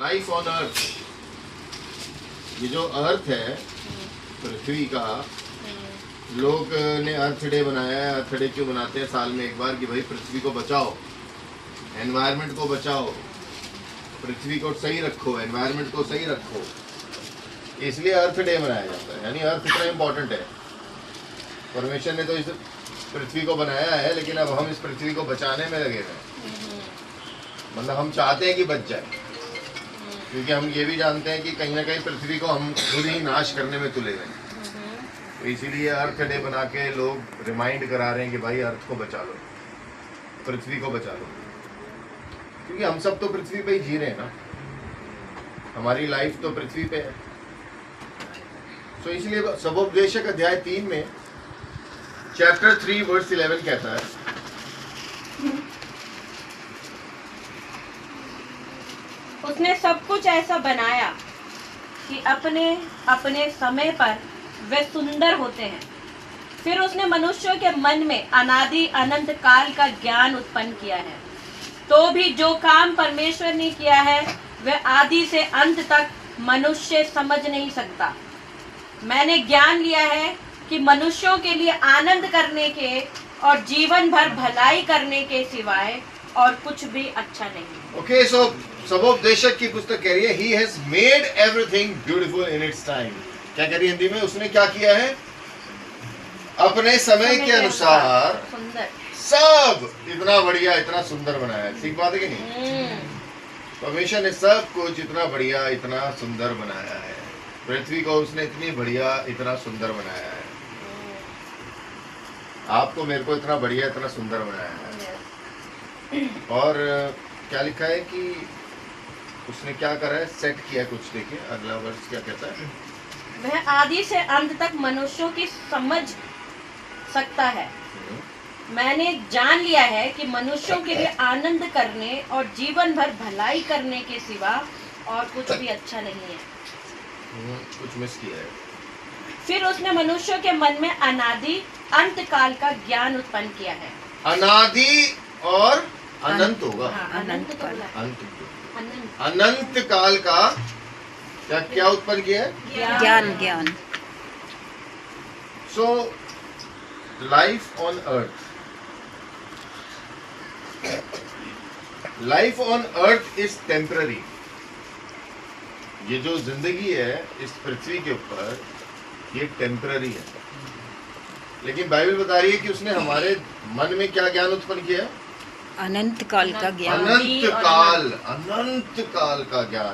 Life on earth, ये जो अर्थ है पृथ्वी का, लोग ने अर्थ डे बनाया है। अर्थ डे क्यों बनाते हैं साल में एक बार कि भाई पृथ्वी को बचाओ, एनवायरनमेंट को बचाओ, पृथ्वी को सही रखो, एनवायरनमेंट को सही रखो, इसलिए अर्थ डे मनाया जाता है। यानी अर्थ इतना इम्पोर्टेंट है। परमेश्वर ने तो इस पृथ्वी को बनाया है, लेकिन अब हम इस पृथ्वी को बचाने में लगे हैं। मतलब हम चाहते हैं कि बच जाए, क्योंकि हम ये भी जानते हैं कि कहीं ना कहीं पृथ्वी को हम खुद ही नाश करने में तुले हुए हैं। तो इसीलिए अर्थ डे बना के लोग रिमाइंड करा रहे हैं कि भाई अर्थ को बचा लो, पृथ्वी को बचा लो, क्योंकि हम सब तो पृथ्वी पे ही जी रहे हैं ना, हमारी लाइफ तो पृथ्वी पे है। तो इसलिए सबोपदेशक अध्याय 3 में चैप्टर 3 वर्स 11 कहता है, उसने सब कुछ ऐसा बनाया कि अपने अपने समय पर वे सुंदर होते हैं। फिर उसने मनुष्यों के मन में अनादि अनंत काल का ज्ञान उत्पन्न किया है। तो भी जो काम परमेश्वर ने किया है वह आदि से अंत तक मनुष्य समझ नहीं सकता। मैंने ज्ञान लिया है कि मनुष्यों के लिए आनंद करने के और जीवन भर भलाई करने के सिवाय और कुछ भी अच्छा नहीं। ओके, सो सबोपदेशक की पुस्तक कह रही है he has made everything beautiful in its time. क्या कह रही है हिंदी में? उसने क्या किया है? अपने समय के अनुसार सुंदर सब इतना बढ़िया, इतना सुंदर बनाया है। ठीक बात है कि नहीं? परमेश्वर ने सब कुछ इतना बढ़िया, इतना सुंदर बनाया है। पृथ्वी को उसने इतनी बढ़िया, इतना सुंदर बनाया है। आपको, मेरे को इतना बढ़िया, इतना सुंदर बनाया है। और क्या लिखा है कि उसने क्या करा है? सेट किया कुछ। देखिए अगला वर्ष क्या कहता है? वह आदि से अंत तक मनुष्यों की समझ सकता है। मैंने जान लिया है कि मनुष्यों के लिए आनंद करने और जीवन भर भलाई करने के सिवा और कुछ भी अच्छा नहीं है। कुछ मिस किया है। फिर उसने मनुष्यों के मन में अनादि अंत काल का ज्ञान उत्पन्न किया है। अनादि और अनंत होगा। हाँ, अनंत तो बोला है। अनंत काल का क्या क्या उत्पन्न किया है? ज्ञान। So life on earth, life on earth is temporary. ये जो जिंदगी है इस पृथ्वी के ऊपर, ये टेम्पररी है। लेकिन बाइबल बता रही है कि उसने हमारे मन में क्या ज्ञान उत्पन्न किया? अनंत काल का ज्ञान। अनंत काल का ज्ञान।